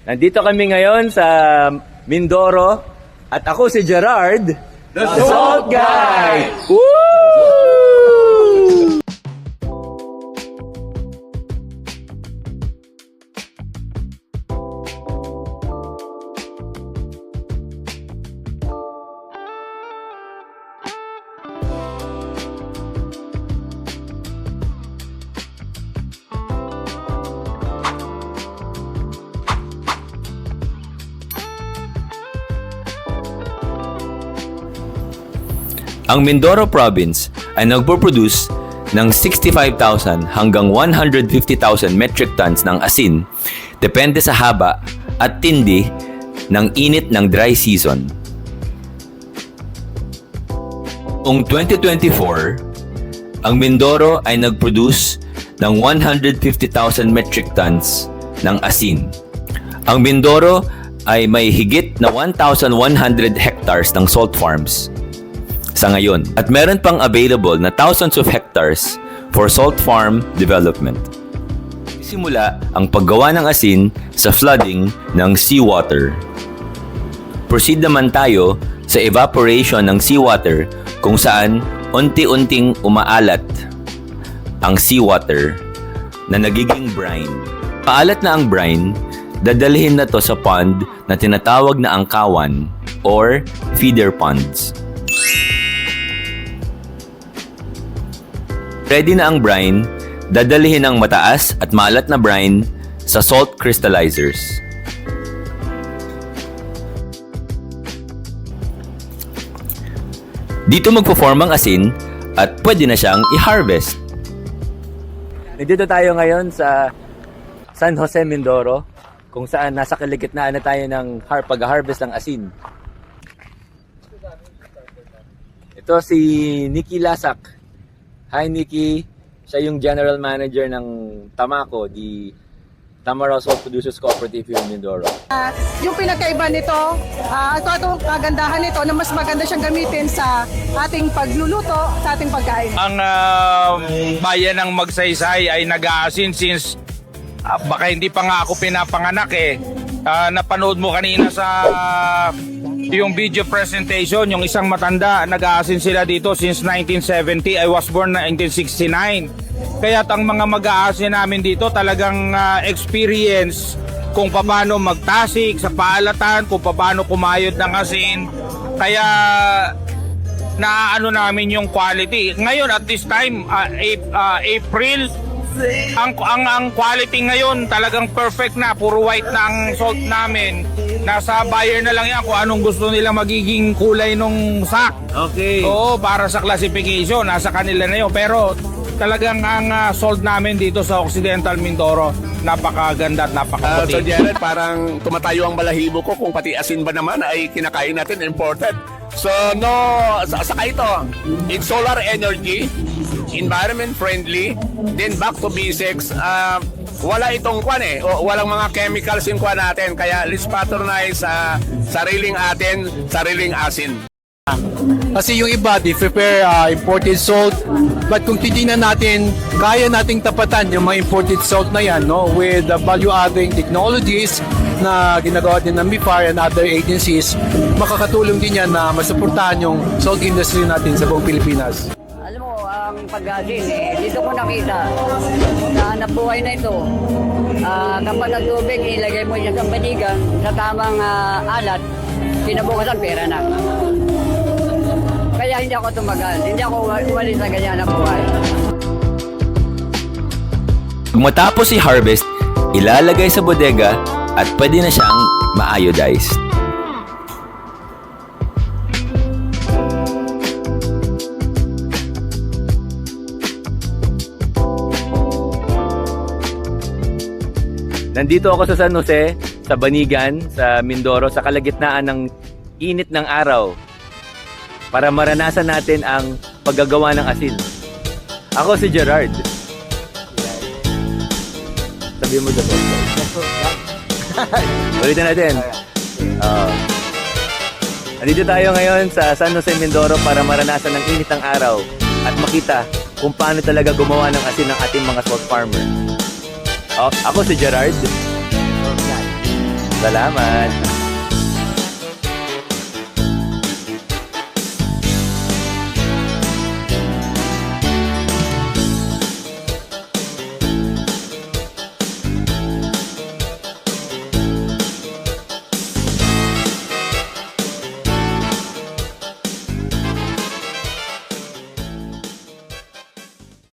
Nandito kami ngayon sa Mindoro at ako si Gerard, the Salt Guy! Woo! Ang Mindoro Province ay nagpo-produce ng 65,000 hanggang 150,000 metric tons ng asin depende sa haba at tindi ng init ng dry season. Noong 2024, ang Mindoro ay nag-produce ng 150,000 metric tons ng asin. Ang Mindoro ay may higit na 1,100 hectares ng salt farms sa ngayon at meron pang available na thousands of hectares for salt farm development. Simula ang paggawa ng asin sa flooding ng seawater. Proceed naman tayo sa evaporation ng seawater kung saan unti-unting umaalat ang seawater na nagiging brine. Paalat na ang brine, dadalhin na to sa pond na tinatawag na angkawan or feeder ponds. Ready na ang brine, dadalhin ang mataas at maalat na brine sa salt crystallizers. Dito magpo-form ang asin at pwede na siyang i-harvest. Nandito tayo ngayon sa San Jose, Mindoro, kung saan nasa kaligitnaan na tayo ng pag-harvest ng asin. Ito si Nikki Lasak. Hi Nikki, siya yung General Manager ng Tamaco, the Tamaraw Salt Producers Cooperative here in Mindoro. Yung pinagkaiba nito, ito kagandahan nito na mas maganda siyang gamitin sa ating pagluluto, sa ating pagkain. Ang bayan ng Magsaysay ay nag-aasin since baka hindi pa nga ako pinapanganak eh. Napanood mo kanina sa yung video presentation, yung isang matanda, nag-aasin sila dito since 1970. I was born na 1969. Kaya't ang mga mag-aasin namin dito talagang experience kung paano magtasik sa paalatan, kung paano kumayod ng asin. Kaya naaano namin yung quality. Ngayon at this time, April, ang quality ngayon talagang perfect na, puro white na ang salt namin. Nasa buyer na lang yan kung anong gusto nila magiging kulay nung sack. Okay. Oo, para sa classification, nasa kanila na yun. Pero talagang ang salt namin dito sa Occidental Mindoro, napakaganda at napakaputi. So Jared, parang tumatayo ang balahibo ko kung pati asin ba naman ay kinakain natin imported. So no, saka ito, it's solar energy, environment friendly, then back to basics. Wala itong kwan eh, walang mga chemicals yung kwan natin, kaya let's patronize sariling atin, sariling asin. Kasi yung iba, they prepare imported salt. But kung titignan natin, kaya nating tapatan yung mga imported salt na yan, no? With value-adding technologies na ginagawa din ng BIFAR and other agencies, makakatulong din yan na masuportahan yung salt industry natin sa buong Pilipinas. Alam mo, ang pag-asin, dito ko nakita na hanap buhay na ito. Kapag nagtubig, ilagay mo yan sa banigan, sa tamang alat, kinabukasan pera na. Kaya hindi ako tumagal, hindi ako umalis sa ganyan na buhay. Matapos i-harvest, ilalagay sa bodega at pwede na siyang ma-iodize. Nandito ako sa San Jose, sa Banigan, sa Mindoro, sa kalagitnaan ng init ng araw para maranasan natin ang paggagawa ng asin. Ako si Gerard. Sabi mo dito. Ulitin natin. Nandito tayo ngayon sa San Jose, Mindoro para maranasan ang init ng araw at makita kung paano talaga gumawa ng asin ng ating mga salt farmer. Ako si Gerard. Salamat.